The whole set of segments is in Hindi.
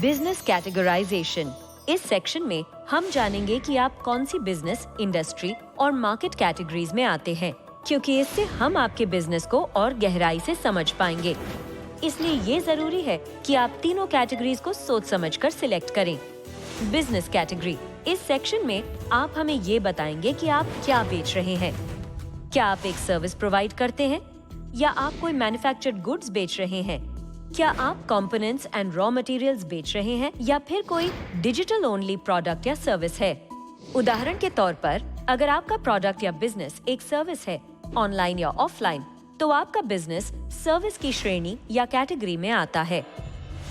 Business categorisation. इस सेक्शन में हम जानेंगे कि आप कौन सी बिजनेस, इंडस्ट्री और मार्केट कैटेगरीज में आते हैं, क्योंकि इससे हम आपके बिजनेस को और गहराई से समझ पाएंगे। इसलिए ये जरूरी है कि आप तीनों कैटेगरीज को सोच समझकर सिलेक्ट करें। Business category. इस सेक्शन में आप हमें ये बताएंगे कि आप क्या बेच रहे हैं। क्या आप एक सर्विस प्रोवाइड करते हैं या आप कोई मैन्युफैक्चर्ड गुड्स बेच रहे हैं? क्या आप कंपोनेंट्स एंड रॉ मटेरियल्स बेच रहे हैं या फिर कोई डिजिटल ओनली प्रोडक्ट या सर्विस है? उदाहरण के तौर पर, अगर आपका प्रोडक्ट या बिजनेस एक सर्विस है, ऑनलाइन या ऑफलाइन, तो आपका बिजनेस सर्विस की श्रेणी या कैटेगरी में आता है,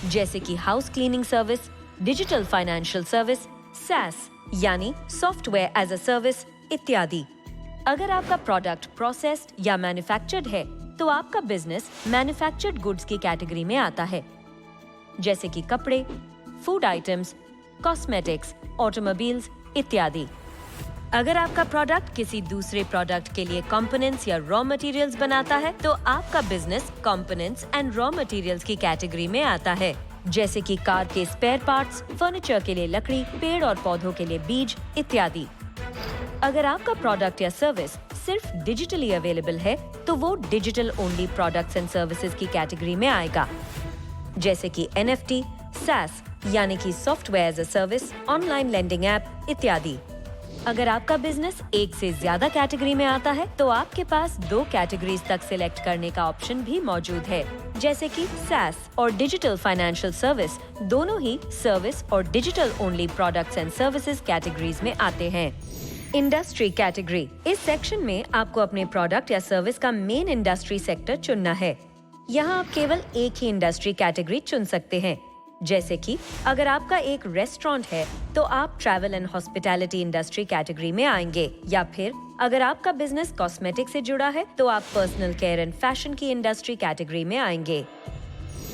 जैसे कि house cleaning service, digital financial service, SaaS यानी सॉफ्टवेयर एज अ सर्विस इत्यादि। अगर आपका प्रोडक्ट प्रोसेस्ड या मैन्युफैक्चर्ड है, तो आपका बिजनेस मैन्युफैक्चर्ड गुड्स की कैटेगरी में आता है, जैसे कि कपड़े, फूड आइटम्स, कॉस्मेटिक्स, ऑटोमोबाइल्स इत्यादि। अगर आपका प्रोडक्ट किसी दूसरे प्रोडक्ट के लिए कंपोनेंट्स या रॉ मटेरियल्स बनाता है, तो आपका business components and raw materials की कैटेगरी में आता है, जैसे कि कार के स्पेयर पार्ट्स, फर्नीचर के लिए लकड़ी, पेड़ और पौधों के लिए बीज इत्यादि। अगर आपका प्रोडक्ट या सर्विस सिर्फ डिजिटली अवेलेबल है, तो वो digital only products and services की कैटेगरी में आएगा, जैसे कि NFT, SaaS यानी कि software as a service, online lending app इत्यादि। अगर आपका बिजनेस एक से ज्यादा कैटेगरी में आता है, तो आपके पास 2 कैटेगरीज तक सिलेक्ट करने का ऑप्शन भी मौजूद है, जैसे कि SaaS और डिजिटल फाइनेंशियल सर्विस दोनों ही सर्विस और digital only products and services categories में आते हैं। Industry category. इस सेक्शन में आपको अपने प्रोडक्ट या सर्विस का मेन इंडस्ट्री सेक्टर चुनना है। यहाँ आप केवल एक ही इंडस्ट्री कैटेगरी चुन सकते हैं, जैसे कि अगर आपका एक रेस्टोरेंट है, तो आप travel and hospitality industry category में आएंगे, या फिर अगर आपका बिजनेस कॉस्मेटिक से जुड़ा है, तो आप पर्सनल केयर एंड फैशन की इंडस्ट्री कैटेगरी में आएंगे।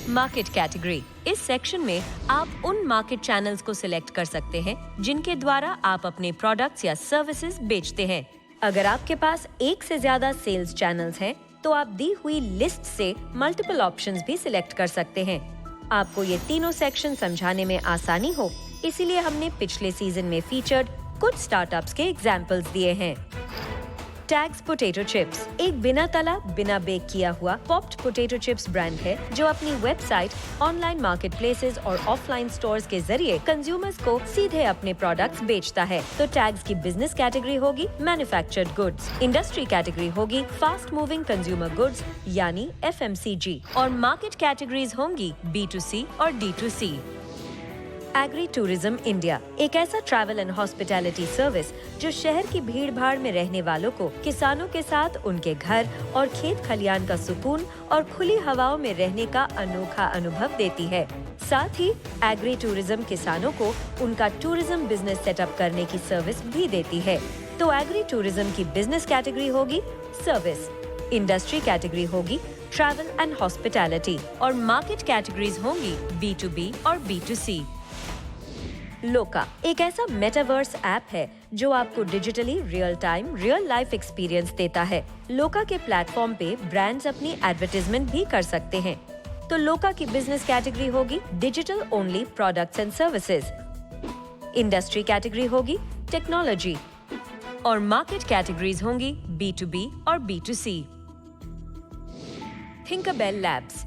Market category. इस सेक्शन में आप उन मार्केट चैनल्स को सिलेक्ट कर सकते हैं जिनके द्वारा आप अपने प्रोडक्ट्स या सर्विसेज बेचते हैं। अगर आपके पास एक से ज्यादा सेल्स चैनल्स हैं, तो आप दी हुई लिस्ट से मल्टीपल ऑप्शंस भी सिलेक्ट कर सकते हैं। आपको ये तीनों सेक्शन समझाने में आसानी हो, इसीलिए हमने पिछले सीजन में फीचर्ड कुछ स्टार्टअप्स के एग्जाम्पल्स दिए हैं। टैग्स पोटैटो चिप्स एक बिना तला, बिना बेक किया हुआ पॉप्ड पोटैटो चिप्स ब्रांड है, जो अपनी वेबसाइट, ऑनलाइन मार्केट प्लेसेस और ऑफलाइन स्टोर्स के जरिए कंज्यूमर्स को सीधे अपने प्रोडक्ट्स बेचता है। तो टैग्स की बिजनेस कैटेगरी होगी मैन्युफैक्चर्ड गुड्स, इंडस्ट्री कैटेगरी होगी फास्ट मूविंग कंज्यूमर गुड्स यानी FMCG, और मार्केट कैटेगरीज होंगी B2C और D2C। एग्री टूरिज्म इंडिया एक ऐसा ट्रैवल एंड हॉस्पिटैलिटी सर्विस जो शहर की भीड़ भाड़ में रहने वालों को किसानों के साथ उनके घर और खेत खलियान का सुकून और खुली हवाओं में रहने का अनोखा अनुभव देती है। साथ ही एग्री टूरिज्म किसानों को उनका टूरिज्म बिजनेस सेटअप करने की सर्विस भी देती है। तो एग्री टूरिज्म की बिजनेस कैटेगरी होगी सर्विस, इंडस्ट्री कैटेगरी होगी ट्रैवल एंड हॉस्पिटैलिटी, और मार्केट कैटेगरीज होंगी B2B और B2C। लोका एक ऐसा मेटावर्स ऐप है जो आपको digitally real time, real life experience देता है। लोका के प्लेटफॉर्म पे ब्रांड्स अपनी एडवर्टाइजमेंट भी कर सकते हैं। तो लोका की बिजनेस कैटेगरी होगी digital only products and services, industry category होगी टेक्नोलॉजी, और मार्केट कैटेगरीज होंगी B2B और B2C। थिंकरबेल लैब्स।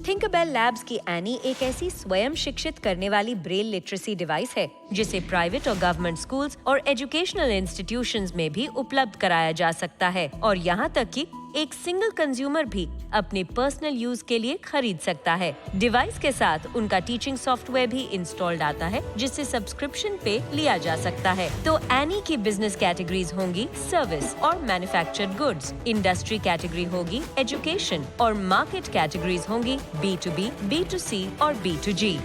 थिंकरबेल लैब्स की एनी एक ऐसी स्वयं शिक्षित करने वाली ब्रेल लिटरेसी डिवाइस है, जिसे प्राइवेट और गवर्नमेंट स्कूल्स और एजुकेशनल इंस्टीट्यूशंस में भी उपलब्ध कराया जा सकता है, और यहाँ तक कि एक सिंगल कंज्यूमर भी अपने पर्सनल यूज के लिए खरीद सकता है। डिवाइस के साथ उनका टीचिंग सॉफ्टवेयर भी इंस्टॉल्ड आता है, जिससे सब्सक्रिप्शन पे लिया जा सकता है। तो एनी की बिजनेस कैटेगरीज होंगी सर्विस और मैन्युफैक्चर्ड गुड्स, इंडस्ट्री कैटेगरी होगी एजुकेशन, और मार्केट कैटेगरीज होंगी B2B, B2C और B2G।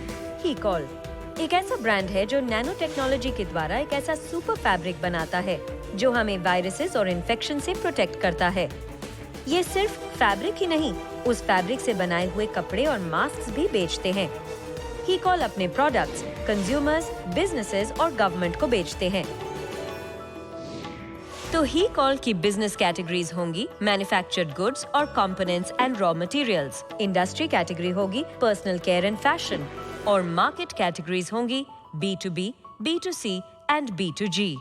हीकॉल एक ऐसा ब्रांड है जो नैनो टेक्नोलॉजी के द्वारा एक ऐसा सुपर फैब्रिक बनाता है जो हमें वायरसेस और इन्फेक्शन से प्रोटेक्ट करता है। ये सिर्फ फैब्रिक ही नहीं, उस फैब्रिक से बनाए हुए कपड़े और मास्क भी बेचते हैं। हीकॉल अपने प्रोडक्ट्स कंज्यूमर्स, बिजनेसेस और गवर्नमेंट को बेचते हैं। तो हीकॉल की बिजनेस कैटेगरीज होंगी मैन्युफैक्चर्ड गुड्स और components and raw materials, industry category होगी पर्सनल केयर एंड फैशन, और मार्केट कैटेगरीज होंगी B2B, B2C एंड B2G।